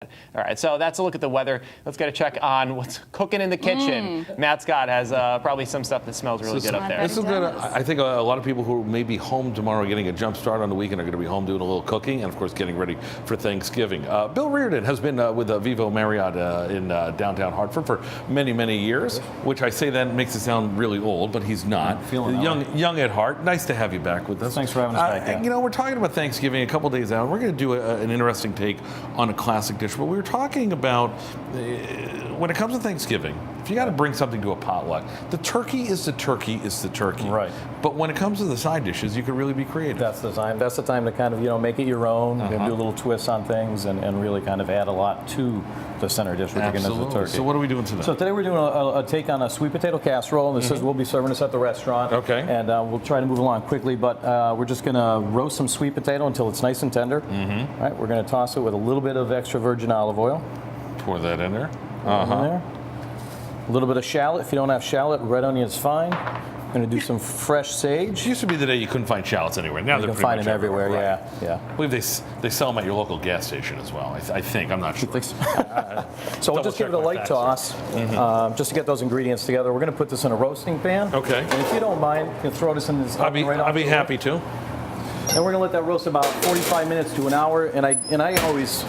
All right, so that's a look at the weather. Let's get a check on what's cooking in the kitchen. Matt Scott has probably some stuff that smells really good up there. This is gonna, I think a lot of people who may be home tomorrow getting a jump start on the weekend are going to be home doing a little cooking and, of course, getting ready for Thanksgiving. Bill Reardon has been with Vivo Marriott in downtown Hartford for many, many years, which I say that makes it sound really old, but he's not. Young at heart. Nice to have you back with us. Thanks for having us back. Yeah. You know, we're talking about Thanksgiving a couple days out. We're going to do an interesting take on a classic dish, but we were talking about when it comes to Thanksgiving, if you got to bring something to a potluck, the turkey is the turkey is the turkey. Right. But when it comes to the side dishes, you can really be creative. That's the time. That's the time to kind of make it your own, do a little twist on things, and really kind of add a lot to the center dish, which again is the turkey. So what are we doing today? So today we're doing a take on a sweet potato casserole. And this is we'll be serving this at the restaurant. Okay. And we'll try to move along quickly, but we're just going to roast some sweet potato until it's nice and tender. All right. We're going to toss it with a little bit of extra virgin olive oil. Pour that in there. In there. A little bit of shallot. If you don't have shallot, red onion is fine. I'm going to do some fresh sage. It used to be the day you couldn't find shallots anywhere. Now you can find them everywhere. Right. Yeah. I believe they sell them at your local gas station as well. I think. I'm not sure. So we'll just give it a light toss, just to get those ingredients together. We're going to put this in a roasting pan. Okay. And if you don't mind, you can throw this in this oven right off. I'll be happy to. And we're going to let that roast about 45 minutes to an hour. And I always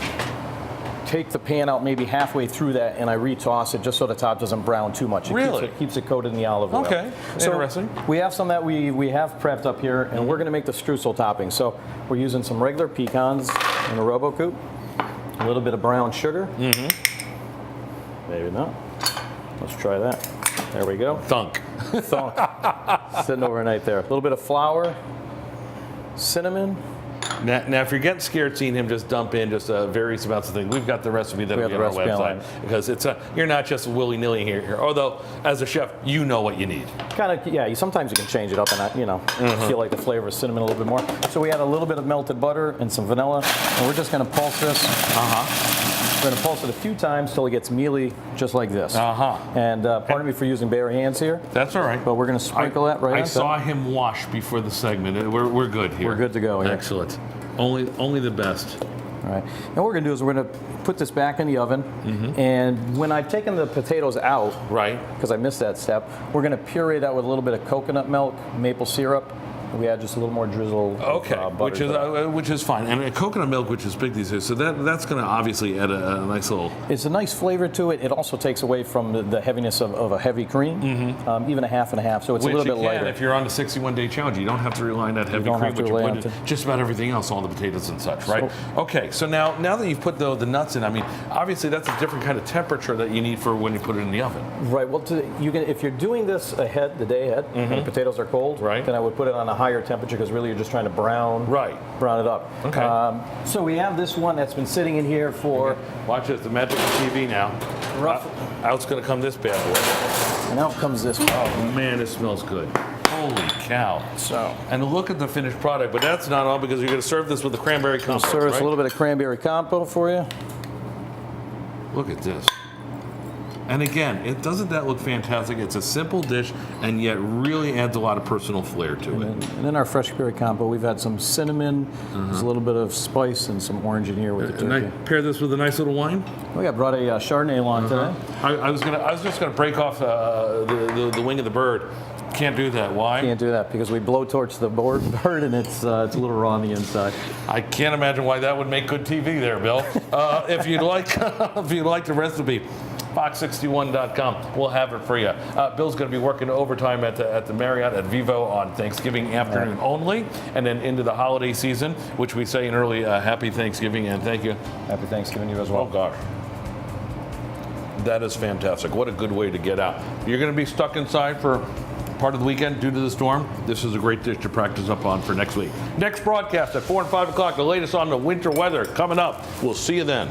take the pan out maybe halfway through that, and I retoss it just so the top doesn't brown too much. It keeps it coated in the olive oil. Okay, interesting. So we have some that we have prepped up here, and we're going to make the streusel topping. So we're using some regular pecans in a RoboCoupe, a little bit of brown sugar. Maybe not. Let's try that. There we go. Thunk. Sitting overnight there. A little bit of flour, cinnamon. Now, if you're getting scared seeing him just dump in just various amounts of things, we've got the recipe that we have on our website, because it's you're not just willy-nilly here. Although, as a chef, you know what you need. Kind of, yeah. Sometimes you can change it up and feel like the flavor of cinnamon a little bit more. So we add a little bit of melted butter and some vanilla, and we're just going to pulse this. We're going to pulse it a few times till it gets mealy, just like this. And pardon me for using bare hands here. That's all right. But we're going to sprinkle that right on. I saw him wash before the segment. We're good here. We're good to go. Yeah. Excellent. Only the best. All right. And what we're going to do is we're going to put this back in the oven. And when I've taken the potatoes out, because I missed that step, we're going to puree that with a little bit of coconut milk, maple syrup. We add just a little more drizzle. Butter which is fine, and coconut milk, which is big these days. So that's going to obviously add a nice little. It's a nice flavor to it. It also takes away from the heaviness of a heavy cream, even a half and a half. So it's a little bit lighter. If you're on the 61-day challenge, you don't have to rely on that heavy cream, but you put in just about everything else, all the potatoes and such, right? Okay, so now that you've put the nuts in, I mean, obviously that's a different kind of temperature that you need for when you put it in the oven. Right. Well, if you're doing this the day ahead, and the potatoes are cold, then I would put it on a higher temperature, because really you're just trying to brown it up. Okay. So we have this one that's been sitting in here for. Watch this, the magic of TV now. Out's going to come this bad boy. And out comes this one. Oh man, it smells good. Holy cow. And look at the finished product, but that's not all, because you're going to serve this with the cranberry compote. Serve us a little bit of cranberry compote for you. Look at this. And again, doesn't that look fantastic? It's a simple dish, and yet really adds a lot of personal flair to it. And in our fresh berry combo, we've had some cinnamon, there's a little bit of spice, and some orange in here with the turkey. And I pair this with a nice little wine. I brought a Chardonnay along today. I was just gonna break off the wing of the bird. Can't do that. Why? Can't do that because we blowtorch the bird, and it's a little raw on the inside. I can't imagine why that would make good TV there, Bill. If you'd like the recipe, Fox61.com. We'll have it for you. Bill's going to be working overtime at the Marriott at Vivo on Thanksgiving afternoon only, and then into the holiday season, which we say in early Happy Thanksgiving, and thank you. Happy Thanksgiving to you as well. Oh, gosh. That is fantastic. What a good way to get out. You're going to be stuck inside for part of the weekend due to the storm. This is a great dish to practice up on for next week. Next broadcast at 4 and 5 o'clock. The latest on the winter weather coming up. We'll see you then.